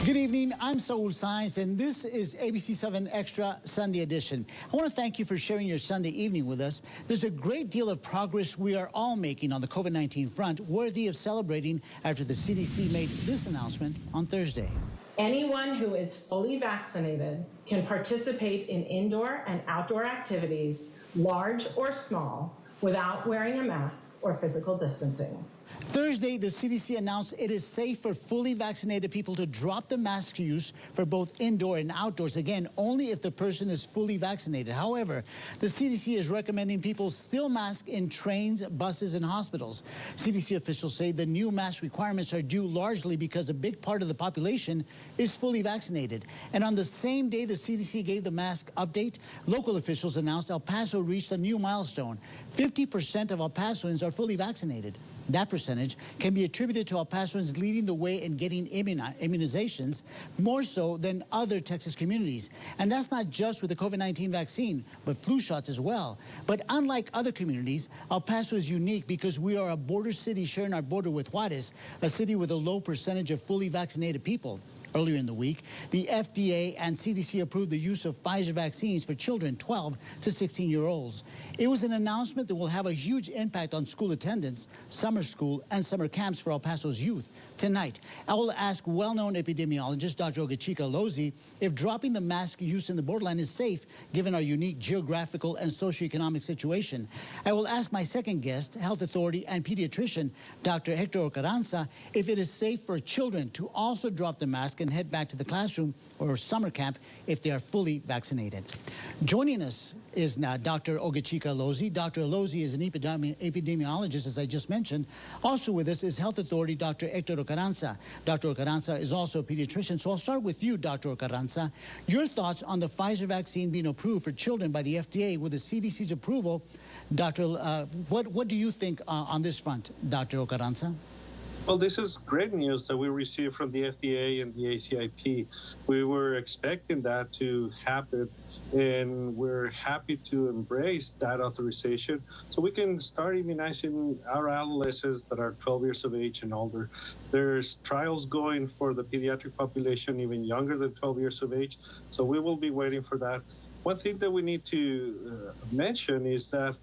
Good evening, I'm Saul Sainz, and this is ABC-7 Extra Sunday Edition. I want to thank you for sharing your Sunday evening with us. There's a great deal of progress we are all making on the COVID-19 front, worthy of celebrating after the CDC made this announcement on Thursday. Anyone who is fully vaccinated can participate in indoor and outdoor activities, large or small, without wearing a mask or physical distancing. Thursday, the CDC announced it is safe for fully vaccinated people to drop the mask use for both indoor and outdoors. Again, only if the person is fully vaccinated. However, the CDC is recommending people still mask in trains, buses, and hospitals. CDC officials say the new mask requirements are due largely because a big part of the population is fully vaccinated. And on the same day the CDC gave the mask update, local officials announced El Paso reached a new milestone. 50% of El Pasoans are fully vaccinated. That percentage can be attributed to El Pasoans leading the way in getting immunizations, more so than other Texas communities. And that's not just with the COVID-19 vaccine, but flu shots as well. But unlike other communities, El Paso is unique because we are a border city sharing our border with Juarez, a city with a low percentage of fully vaccinated people. Earlier in the week, the FDA and CDC approved the use of Pfizer vaccines for children 12 to 16-year-olds. It was an announcement that will have a huge impact on school attendance, summer school, and summer camps for El Paso's youth. Tonight, I will ask well-known epidemiologist Dr. Ogechika Lozi if dropping the mask use in the borderline is safe given our unique geographical and socioeconomic situation. I will ask my second guest, health authority and pediatrician Dr. Xtra Carranza, if it is safe for children to also drop the mask and head back to the classroom or summer camp if they are fully vaccinated. Joining us is now Dr. Ogechika Lozi. Dr. Lozi is an epidemiologist, as I just mentioned. Also with us is health authority Dr. Xtra Carranza. Dr. Carranza is also a pediatrician. So I'll start with you, Dr. Carranza. Your thoughts on the Pfizer vaccine being approved for children by the FDA with the CDC's approval. Doctor, what do you think on this front, Dr. Carranza? Well, this is great news that we received from the FDA and the ACIP. We were expecting that to happen, and we're happy to embrace that authorization so we can start immunizing our adolescents that are 12 years of age and older. There's trials going for the pediatric population even younger than 12 years of age, so we will be waiting for that. One thing that we need to mention is that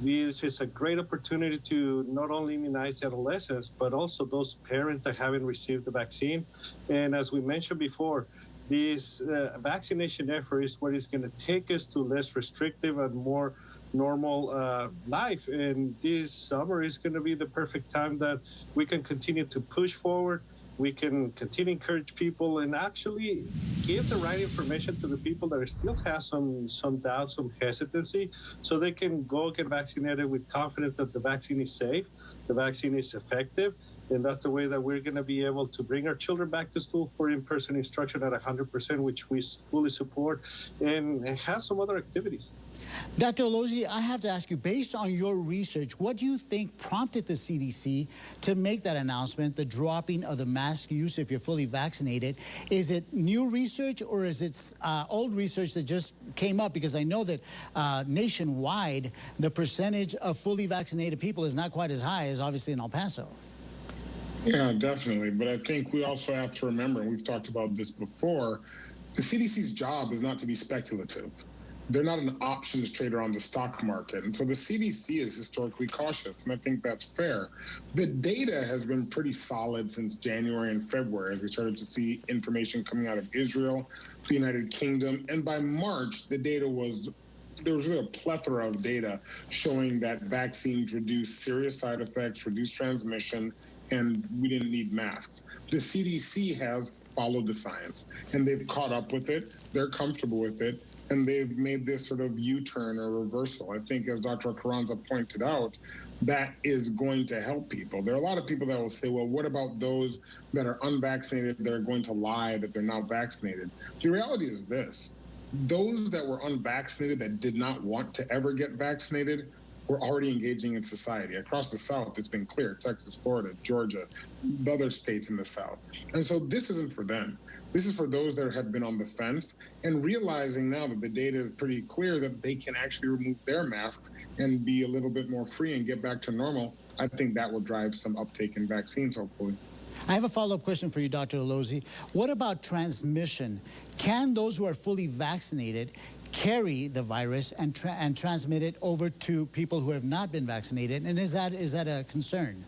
this is a great opportunity to not only immunize adolescents, but also those parents that haven't received the vaccine. And as we mentioned before, this vaccination effort is what is going to take us to less restrictive and more normal life. And this summer is going to be the perfect time that we can continue to push forward. We can continue to encourage people and actually give the right information to the people that still have some doubts, some hesitancy, so they can go get vaccinated with confidence that the vaccine is safe, the vaccine is effective, and that's the way that we're going to be able to bring our children back to school for in-person instruction at 100%, which we fully support, and have some other activities. Dr. Lozi, I have to ask you, based on your research, what do you think prompted the CDC to make that announcement, the dropping of the mask use if you're fully vaccinated? Is it new research or is it old research that just came up? Because I know that nationwide, the percentage of fully vaccinated people is not quite as high as obviously in El Paso. Yeah, definitely. But I think we also have to remember, and we've talked about this before, the CDC's job is not to be speculative. They're not an options trader on the stock market. And so the CDC is historically cautious, and I think that's fair. The data has been pretty solid since January and February as we started to see information coming out of Israel, the United Kingdom, and by March, the data there was really a plethora of data showing that vaccines reduce serious side effects, reduce transmission, and we didn't need masks. The CDC has followed the science, and they've caught up with it. They're comfortable with it. And they've made this sort of U-turn or reversal. I think, as Dr. Carranza pointed out, that is going to help people. There are a lot of people that will say, well, what about those that are unvaccinated that are going to lie that they're not vaccinated? The reality is this. Those that were unvaccinated that did not want to ever get vaccinated were already engaging in society. Across the South, it's been clear, Texas, Florida, Georgia, the other states in the South. And so this isn't for them. This is for those that have been on the fence and realizing now that the data is pretty clear that they can actually remove their masks and be a little bit more free and get back to normal. I think that will drive some uptake in vaccines, hopefully. I have a follow-up question for you, Dr. Alozi. What about transmission? Can those who are fully vaccinated carry the virus and transmit it over to people who have not been vaccinated? And is that a concern?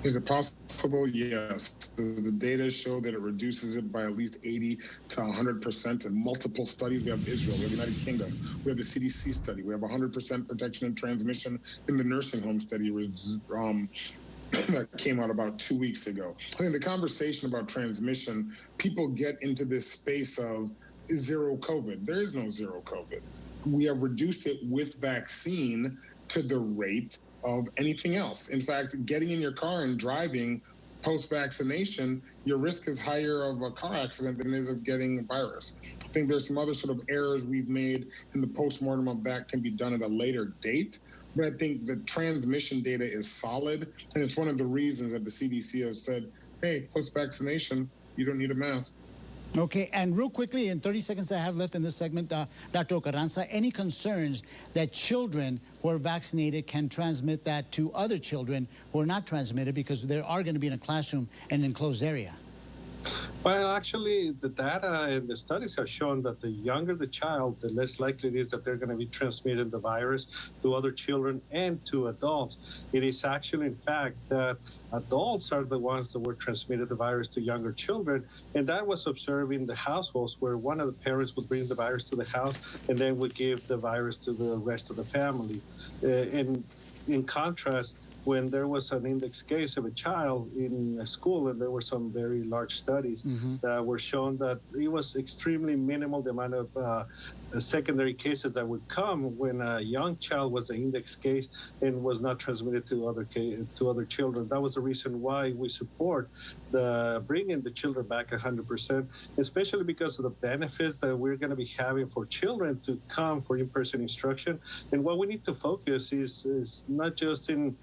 Is it possible? Yes. The data show that it reduces it by at least 80 to 100% in multiple studies. We have Israel, we have the United Kingdom, we have the CDC study, we have 100% protection and transmission in the nursing home study that came out about 2 weeks ago. I think the conversation about transmission, people get into this space of zero COVID. There is no zero COVID. We have reduced it with vaccine to the rate of anything else. In fact, getting in your car and driving post-vaccination, your risk is higher of a car accident than it is of getting a virus. I think there's some other sort of errors we've made in the postmortem of that can be done at a later date. But I think the transmission data is solid, and it's one of the reasons that the CDC has said, hey, post-vaccination, you don't need a mask. Okay, and real quickly, in 30 seconds I have left in this segment, Dr. Ocarranza, any concerns that children who are vaccinated can transmit that to other children who are not transmitted because they are going to be in a classroom in an enclosed area? Well, actually, the data and the studies have shown that the younger the child, the less likely it is that they're going to be transmitting the virus to other children and to adults. It is actually, in fact, that adults are the ones that were transmitted the virus to younger children. And that was observed in the households where one of the parents would bring the virus to the house and then would give the virus to the rest of the family. And in contrast, when there was an index case of a child in a school, and there were some very large studies that were shown that it was extremely minimal, the amount of secondary cases that would come when a young child was an index case and was not transmitted to other children. That was the reason why we support the bringing the children back 100%, especially because of the benefits that we're going to be having for children to come for in-person instruction. And what we need to focus is not just in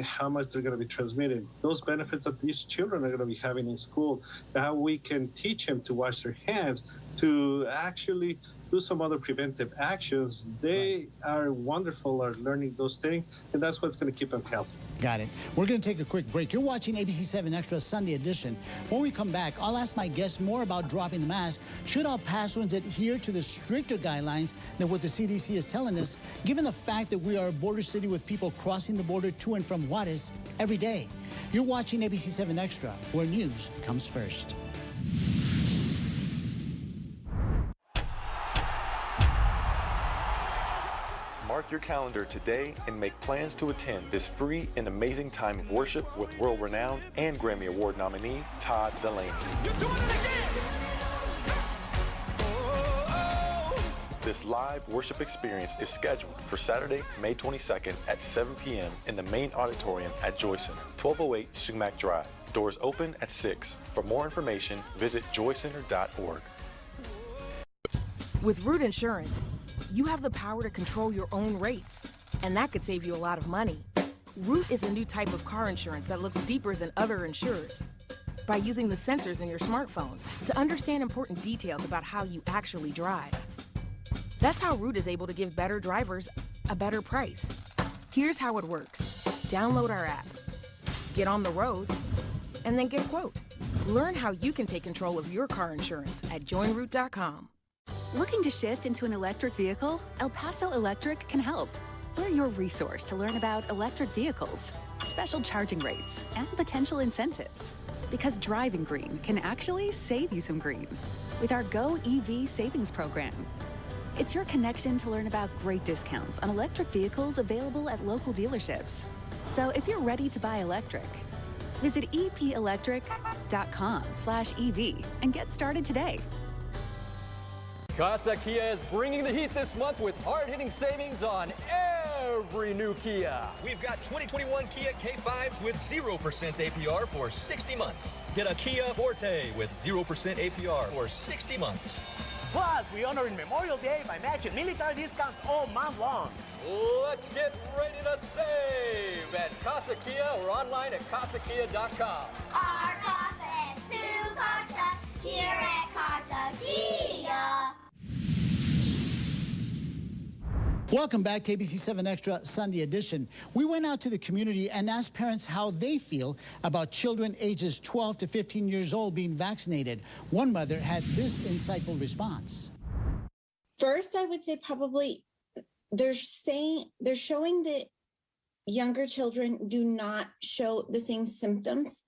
how much they're going to be transmitted. Those benefits that these children are going to be having in school, how we can teach them to wash their hands, to actually do some other preventive actions. They are wonderful at learning those things, and that's what's going to keep them healthy. Got it. We're going to take a quick break. You're watching ABC-7 Extra Sunday edition. When we come back, I'll ask my guests more about dropping the mask. Should El Pasoans adhere to the stricter guidelines than what the CDC is telling us, given the fact that we are a border city with people crossing the border to and from Juarez every day? You're watching ABC-7 Extra, where news comes first. Mark your calendar today and make plans to attend this free and amazing time of worship with world-renowned and Grammy Award nominee Todd Delaney. You're doing it again! This live worship experience is scheduled for Saturday, May 22nd at 7 p.m. in the main auditorium at Joy Center, 1208 Sumac Drive. Doors open at 6. For more information, visit joycenter.org. With Root Insurance, you have the power to control your own rates, and that could save you a lot of money. Root is a new type of car insurance that looks deeper than other insurers by using the sensors in your smartphone to understand important details about how you actually drive. That's how Root is able to give better drivers a better price. Here's how it works. Download our app, get on the road, and then get a quote. Learn how you can take control of your car insurance at joinroot.com. Looking to shift into an electric vehicle? El Paso Electric can help. We're your resource to learn about electric vehicles, special charging rates, and potential incentives. Because driving green can actually save you some green with our Go EV Savings Program. It's your connection to learn about great discounts on electric vehicles available at local dealerships. So if you're ready to buy electric, visit epelectric.com/EV and get started today. Casa Kia is bringing the heat this month with hard-hitting savings on every new Kia. We've got 2021 Kia K5s with 0% APR for 60 months. Get a Kia Forte with 0% APR for 60 months. Plus, we honor in Memorial Day by matching military discounts all month long. Let's get ready to save at Casa Kia or online at casakia.com. Our Casa is Su Casa here at Casa Kia. Welcome back to ABC-7 Extra Sunday Edition. We went out to the community and asked parents how they feel about children ages 12 to 15 years old being vaccinated. One mother had this insightful response. First, I would say probably they're showing that younger children do not show the same symptoms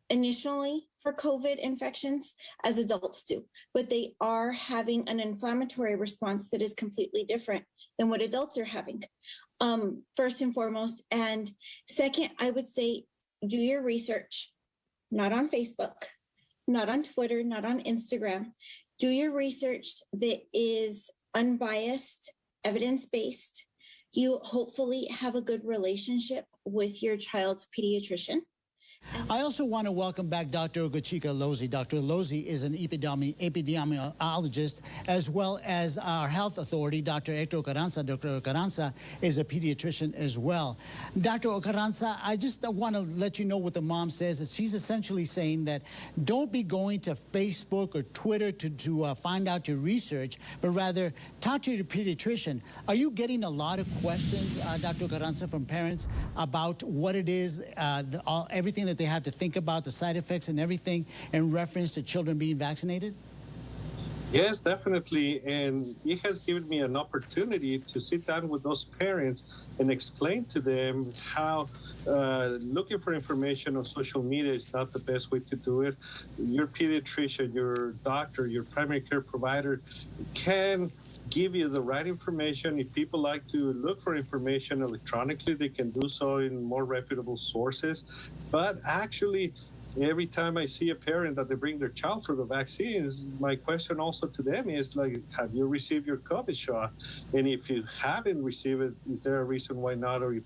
initially for COVID infections as adults do, but they are having an inflammatory response that is completely different than what adults are having, first and foremost. And second, I would say do your research, not on Facebook, not on Twitter, not on Instagram. Do your research that is unbiased, evidence-based. You hopefully have a good relationship with your child's pediatrician. I also want to welcome back Dr. Ogachika Lozi. Dr. Lozi is an epidemiologist, as well as our health authority, Dr. Xtra Carranza. Dr. Carranza is a pediatrician as well. Dr. Carranza, I just want to let you know what the mom says. Is she's essentially saying that don't be going to Facebook or Twitter to find out your research, but rather talk to your pediatrician. Are you getting a lot of questions, Dr. Carranza, from parents about what it is, everything that they have to think about, the side effects and everything in reference to children being vaccinated? Yes, definitely. And it has given me an opportunity to sit down with those parents and explain to them how looking for information on social media is not the best way to do it. Your pediatrician, your doctor, your primary care provider can give you the right information. If people like to look for information electronically, they can do so in more reputable sources. But actually, every time I see a parent that they bring their child for the vaccines, my question also to them is like, have you received your COVID shot? And if you haven't received it, is there a reason why not? Or if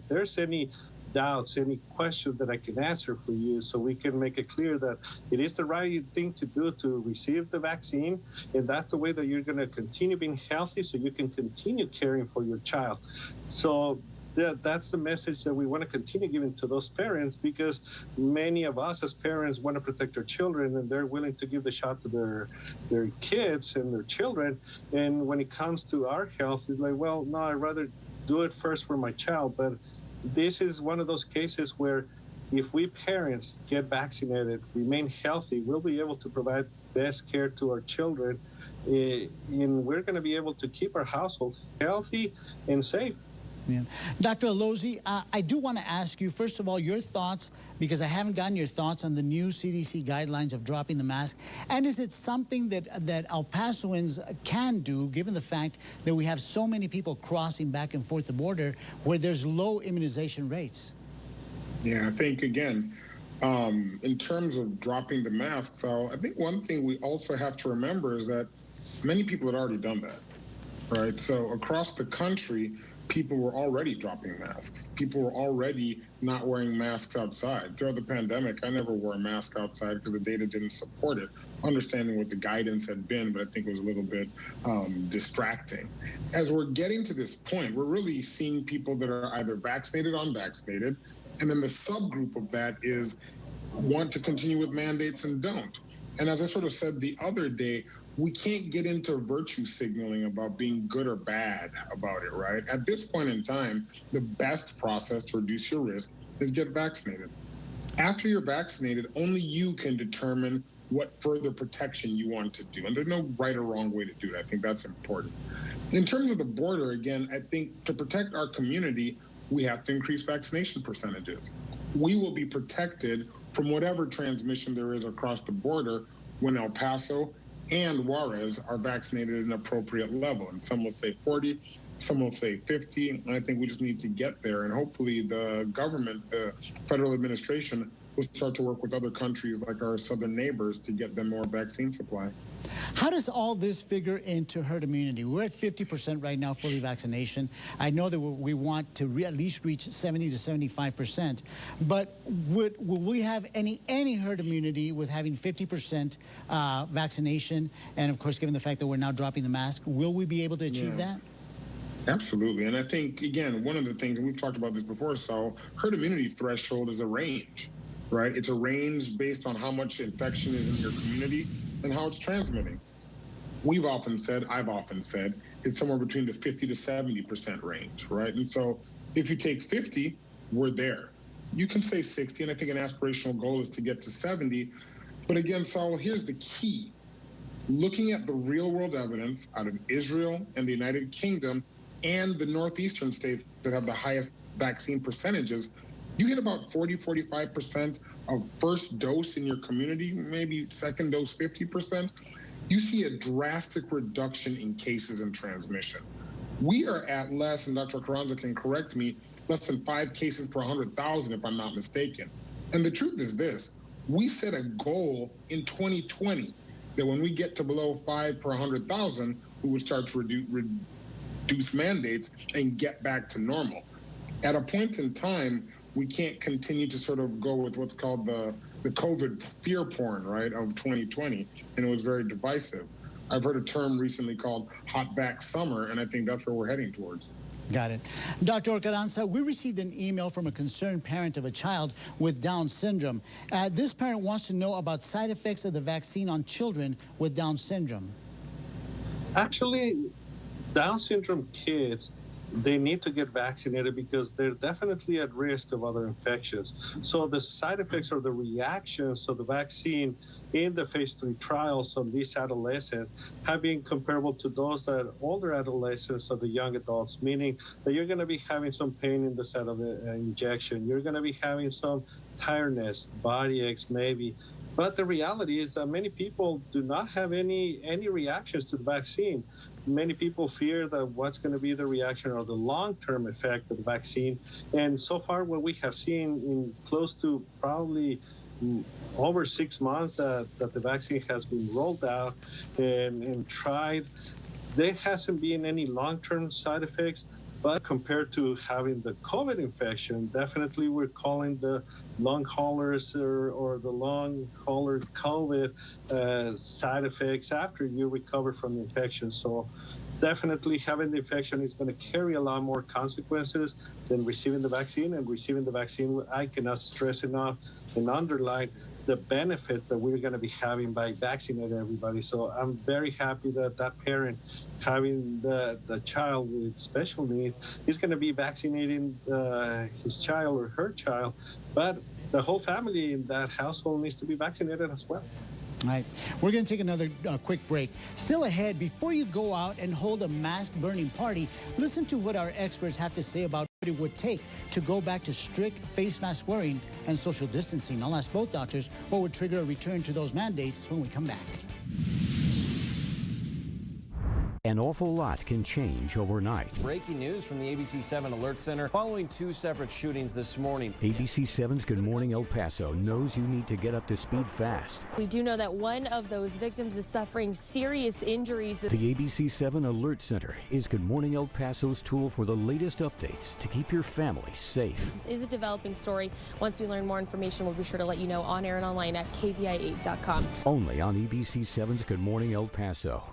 there's any doubts, any questions that I can answer for you, so we can make it clear that it is the right thing to do to receive the vaccine, and that's the way that you're going to continue being healthy, so you can continue caring for your child. So that's the message that we want to continue giving to those parents, because many of us as parents want to protect our children, and they're willing to give the shot to their kids and their children. And when it comes to our health, it's like, well, no, I'd rather do it first for my child. But this is one of those cases where if we parents get vaccinated, remain healthy, we'll be able to provide best care to our children, and we're going to be able to keep our household healthy and safe. Yeah. Dr. Lozi, I do want to ask you, first of all, your thoughts, because I haven't gotten your thoughts on the new CDC guidelines of dropping the mask. And is it something that El Pasoans can do, given the fact that we have so many people crossing back and forth the border where there's low immunization rates? Yeah, I think, again, in terms of dropping the masks, I think one thing we also have to remember is that many people had already done that, right? So across the country, people were already dropping masks. People were already not wearing masks outside. Throughout the pandemic, I never wore a mask outside because the data didn't support it, understanding what the guidance had been, but I think it was a little bit distracting. As we're getting to this point, we're really seeing people that are either vaccinated or unvaccinated, and then the subgroup of that is want to continue with mandates and don't. And as I sort of said the other day, we can't get into virtue signaling about being good or bad about it, right? At this point in time, the best process to reduce your risk is get vaccinated. After you're vaccinated, only you can determine what further protection you want to do. And there's no right or wrong way to do it. I think that's important. In terms of the border, again, I think to protect our community, we have to increase vaccination percentages. We will be protected from whatever transmission there is across the border when El Paso and Juarez are vaccinated at an appropriate level. And some will say 40, some will say 50. And I think we just need to get there. And hopefully the government, the federal administration, will start to work with other countries like our southern neighbors to get them more vaccine supply. How does all this figure into herd immunity? We're at 50% right now, fully vaccination. I know that we want to at least reach 70 to 75%, but will we have any herd immunity with having 50% vaccination? And of course, given the fact that we're now dropping the mask, will we be able to achieve that? Absolutely. And I think, again, one of the things, and we've talked about this before, so herd immunity threshold is a range, right? It's a range based on how much infection is in your community and how it's transmitting. I've often said, it's somewhere between the 50 to 70% range, right? And so if you take 50, we're there. You can say 60, and I think an aspirational goal is to get to 70. But again, Saul, here's the key. Looking at the real world evidence out of Israel and the United Kingdom and the northeastern states that have the highest vaccine percentages, you hit about 40-45% of first dose in your community, maybe second dose 50%. You see a drastic reduction in cases and transmission. We are at less, and Dr. Carranza can correct me, less than 5 cases per 100,000, if I'm not mistaken. And the truth is this, we set a goal in 2020 that when we get to below 5 per 100,000, we would start to reduce mandates and get back to normal. At a point in time, we can't continue to sort of go with what's called the COVID fear porn, right, of 2020, and it was very divisive. I've heard a term recently called hot back summer, and I think that's where we're heading towards. Got it. Dr. Carranza, we received an email from a concerned parent of a child with Down syndrome. This parent wants to know about side effects of the vaccine on children with Down syndrome. Actually, Down syndrome kids, they need to get vaccinated because they're definitely at risk of other infections. So the side effects or the reactions of the vaccine in the phase 3 trials on these adolescents have been comparable to those that older adolescents or the young adults, meaning that you're going to be having some pain in the site of the injection. You're going to be having some tiredness, body aches maybe. But the reality is that many people do not have any reactions to the vaccine. Many people fear that what's going to be the reaction or the long-term effect of the vaccine. And so far, what we have seen in close to probably over 6 months that the vaccine has been rolled out and tried, there hasn't been any long-term side effects. But compared to having the COVID infection, definitely we're calling the long haulers or the long hauler COVID side effects after you recover from the infection. So definitely having the infection is going to carry a lot more consequences than receiving the vaccine. And receiving the vaccine, I cannot stress enough and underline the benefits that we're going to be having by vaccinating everybody. So I'm very happy that that parent having the child with special needs is going to be vaccinating his child or her child, but the whole family in that household needs to be vaccinated as well. All right, we're going to take another quick break. Still ahead, before you go out and hold a mask-burning party, listen to what our experts have to say about what it would take to go back to strict face mask wearing and social distancing. I'll ask both doctors what would trigger a return to those mandates when we come back. An awful lot can change overnight. Breaking news from the ABC-7 Alert Center following 2 separate shootings this morning. ABC-7's Good Morning El Paso knows you need to get up to speed fast. We do know that one of those victims is suffering serious injuries. The ABC-7 Alert Center is Good Morning El Paso's tool for the latest updates to keep your family safe. This is a developing story. Once we learn more information, we'll be sure to let you know on air and online at kvi8.com. Only on ABC-7's Good Morning El Paso.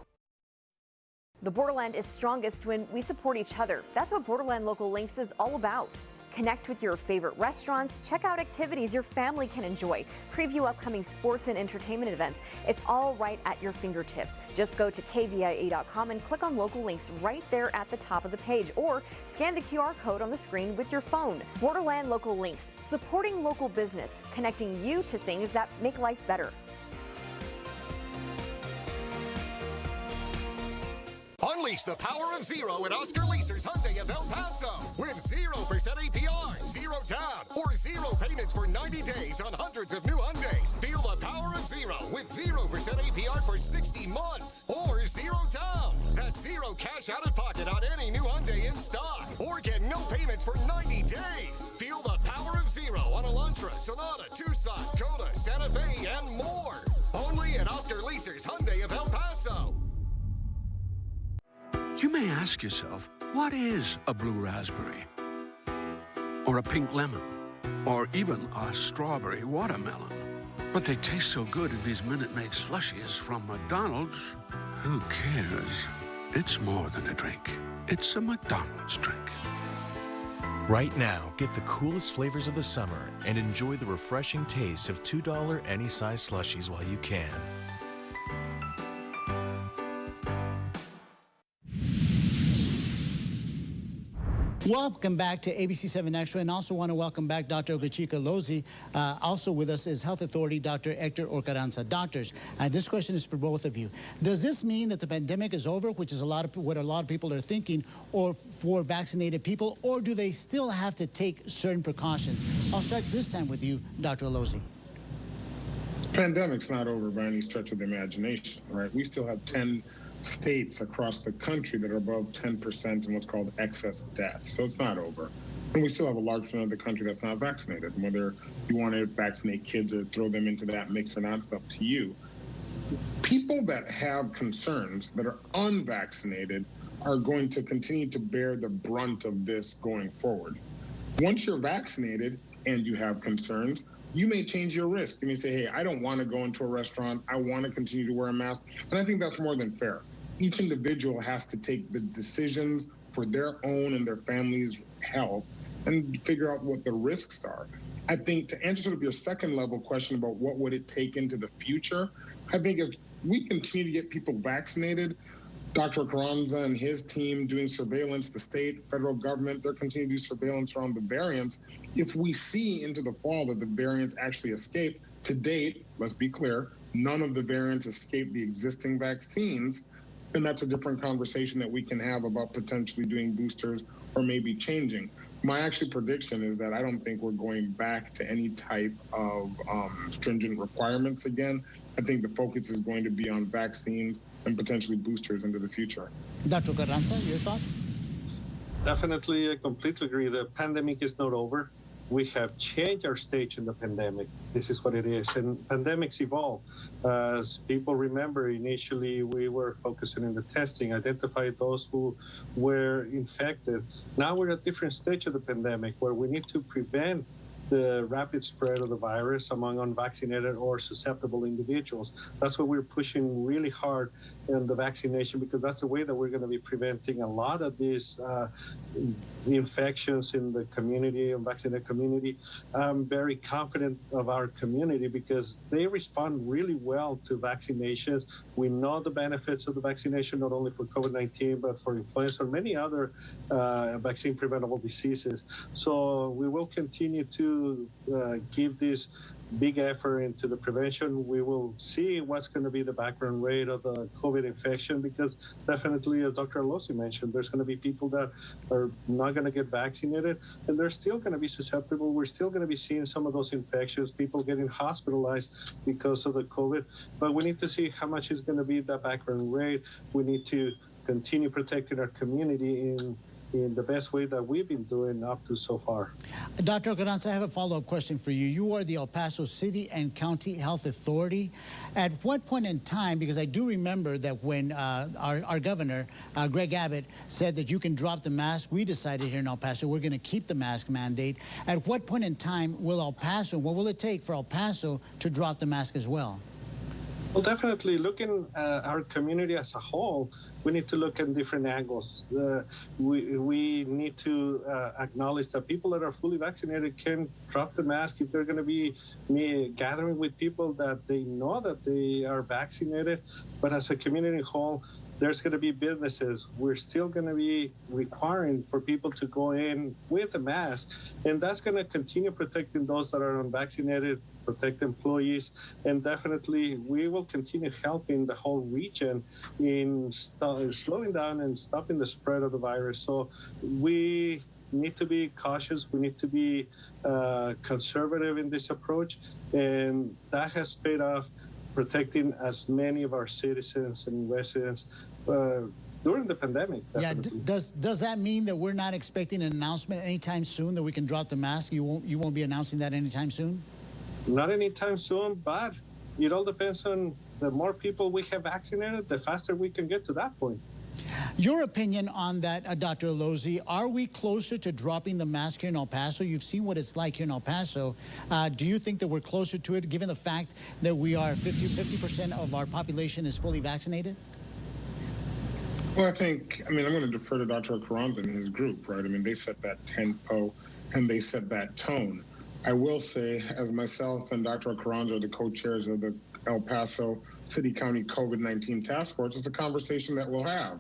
The borderland is strongest when we support each other. That's what Borderland Local Links is all about. Connect with your favorite restaurants, check out activities your family can enjoy, preview upcoming sports and entertainment events. It's all right at your fingertips. Just go to kvi8.com and click on Local Links right there at the top of the page, or scan the QR code on the screen with your phone. Borderland Local Links, supporting local business, connecting you to things that make life better. Unleash the power of zero at Oscar Leaser's Hyundai of El Paso with 0% APR, 0 down, or 0 payments for 90 days on hundreds of new Hyundais. Feel the power of zero with 0% APR for 60 months or 0 down. That's 0 cash out of pocket on any new Hyundai in stock, or get no payments for 90 days. Feel the power of zero on Elantra, Sonata, Tucson, Kona, Santa Fe, and more. Only at Oscar Leaser's Hyundai of El Paso. You may ask yourself, what is a blue raspberry? Or a pink lemon? Or even a strawberry watermelon? But they taste so good in these Minute Maid slushies from McDonald's. Who cares? It's more than a drink. It's a McDonald's drink. Right now, get the coolest flavors of the summer and enjoy the refreshing taste of $2 any size slushies while you can. Welcome back to ABC-7 Xtra, and also want to welcome back Dr. Ogachika Lozi. Also with us is Health Authority Dr. Xtra Orcaranza. Doctors, this question is for both of you. Does this mean that the pandemic is over, which is what a lot of people are thinking, or for vaccinated people, or do they still have to take certain precautions? I'll start this time with you, Dr. Lozi. The pandemic's not over by any stretch of the imagination, right? We still have 10 states across the country that are above 10% in what's called excess death. So it's not over. And we still have a large percent of the country that's not vaccinated. Whether you want to vaccinate kids or throw them into that mix or not, it's up to you. People that have concerns that are unvaccinated are going to continue to bear the brunt of this going forward. Once you're vaccinated and you have concerns, you may change your risk. You may say, hey, I don't want to go into a restaurant. I want to continue to wear a mask. And I think that's more than fair. Each individual has to take the decisions for their own and their family's health and figure out what the risks are. I think to answer sort of your second level question about what would it take into the future, I think as we continue to get people vaccinated, Dr. Carranza and his team doing surveillance, the state, federal government, they're continuing to do surveillance around the variants. If we see into the fall that the variants actually escape, to date, let's be clear, none of the variants escape the existing vaccines, then that's a different conversation that we can have about potentially doing boosters or maybe changing. My actual prediction is that I don't think we're going back to any type of stringent requirements again. I think the focus is going to be on vaccines and potentially boosters into the future. Dr. Carranza, your thoughts? Definitely, I completely agree. The pandemic is not over. We have changed our stage in the pandemic. This is what it is. And pandemics evolve. As people remember, initially we were focusing on the testing, identify those who were infected. Now we're at a different stage of the pandemic where we need to prevent the rapid spread of the virus among unvaccinated or susceptible individuals. That's what we're pushing really hard in the vaccination, because that's the way that we're going to be preventing a lot of these infections in the community, unvaccinated community. I'm very confident of our community because they respond really well to vaccinations. We know the benefits of the vaccination, not only for COVID-19, but for influenza and many other vaccine preventable diseases. So we will continue to give this big effort into the prevention. We will see what's going to be the background rate of the COVID infection, because definitely, as Dr. Alosi mentioned, there's going to be people that are not going to get vaccinated, and they're still going to be susceptible. We're still going to be seeing some of those infections, people getting hospitalized because of the COVID, but we need to see how much is going to be the background rate. We need to continue protecting our community in the best way that we've been doing up to so far. Dr. Carranza, I have a follow-up question for you. You are the El Paso City and County Health Authority. At what point in time, because I do remember that when our governor, Greg Abbott, said that you can drop the mask, we decided here in El Paso we're going to keep the mask mandate. At what point in time will El Paso, what will it take for El Paso to drop the mask as well? Well, definitely looking at our community as a whole, we need to look at different angles. We need to acknowledge that people that are fully vaccinated can drop the mask if they're going to be gathering with people that they know that they are vaccinated. But as a community whole, there's going to be businesses. We're still going to be requiring for people to go in with a mask, and that's going to continue protecting those that are unvaccinated, protect employees, and definitely we will continue helping the whole region in slowing down and stopping the spread of the virus. So we need to be cautious. We need to be conservative in this approach, and that has paid off, protecting as many of our citizens and residents during the pandemic. Definitely. Yeah, does that mean that we're not expecting an announcement anytime soon that we can drop the mask? You won't be announcing that anytime soon? Not anytime soon, but it all depends on the more people we have vaccinated, the faster we can get to that point. Your opinion on that, Dr. Alosi, are we closer to dropping the mask here in El Paso? You've seen what it's like here in El Paso. Do you think that we're closer to it, given the fact that we are 50% of our population is fully vaccinated? Well, I'm going to defer to Dr. Carranza and his group, right? I mean, they set that tempo and they set that tone. I will say, as myself and Dr. Carranza are the co-chairs of the El Paso City County COVID-19 Task Force, it's a conversation that we'll have.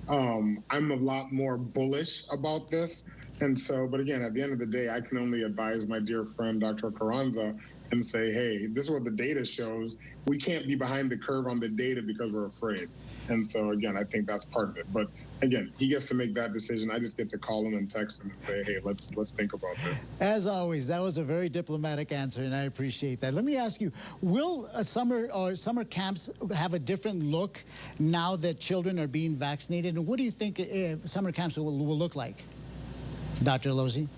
I'm a lot more bullish about this And so, but again, at the end of the day, I can only advise my dear friend, Dr. Carranza, and say, hey, this is what the data shows. We can't be behind the curve on the data because we're afraid. And so, again, I think that's part of it. But again, he gets to make that decision. I just get to call him and text him and say, hey, let's think about this. As always, that was a very diplomatic answer, and I appreciate that. Let me ask you, will summer camps have a different look now that children are being vaccinated? And what do you think summer camps will look like, Dr. Lozzi?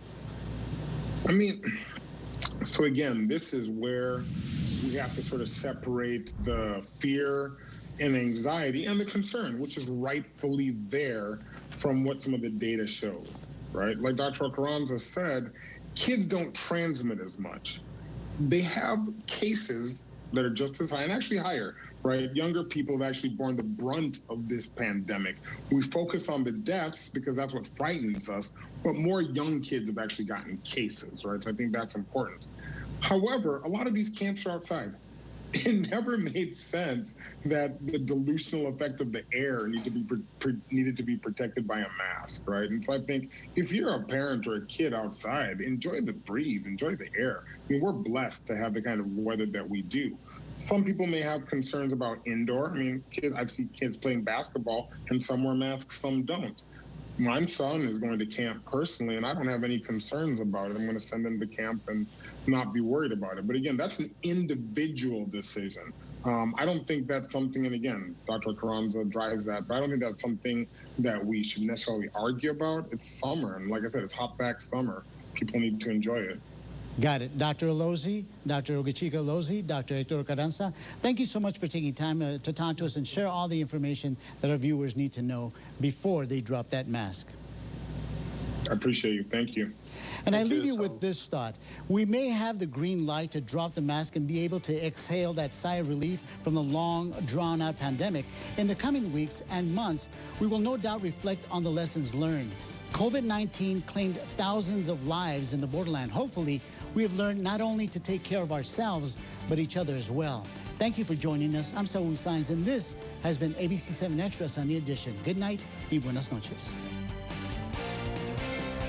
I mean, so again, this is where we have to sort of separate the fear and anxiety and the concern, which is rightfully there, from what some of the data shows, right? Like Dr. Carranza said, kids don't transmit as much. They have cases that are just as high and actually higher, right? Younger people have actually borne the brunt of this pandemic. We focus on the deaths because that's what frightens us, but more young kids have actually gotten cases, right? So I think that's important. However, a lot of these camps are outside. It never made sense that the dilutional effect of the air needed to be protected by a mask, right? And so I think if you're a parent or a kid outside, enjoy the breeze, enjoy the air. I mean, we're blessed to have the kind of weather that we do. Some people may have concerns about indoor. I mean, I've seen kids playing basketball, and some wear masks, some don't. My son is going to camp personally, and I don't have any concerns about it. I'm going to send him to camp and not be worried about it. But again, that's an individual decision. I don't think that's something, and again, Dr. Carranza drives that, but I don't think that's something that we should necessarily argue about. It's summer, and like I said, it's hot back summer. People need to enjoy it. Got it. Dr. Lozzi, Dr. Ogechika Lozzi, Dr. Hector Carranza, thank you so much for taking time to talk to us and share all the information that our viewers need to know before they drop that mask. I appreciate you. Thank you. And I leave you with this thought. We may have the green light to drop the mask and be able to exhale that sigh of relief from the long, drawn-out pandemic. In the coming weeks and months, we will no doubt reflect on the lessons learned. COVID-19 claimed thousands of lives in the borderland. Hopefully, we have learned not only to take care of ourselves, but each other as well. Thank you for joining us. I'm Saul Saenz, and this has been ABC-7 Extra Sunday Edition. Good night y buenas noches.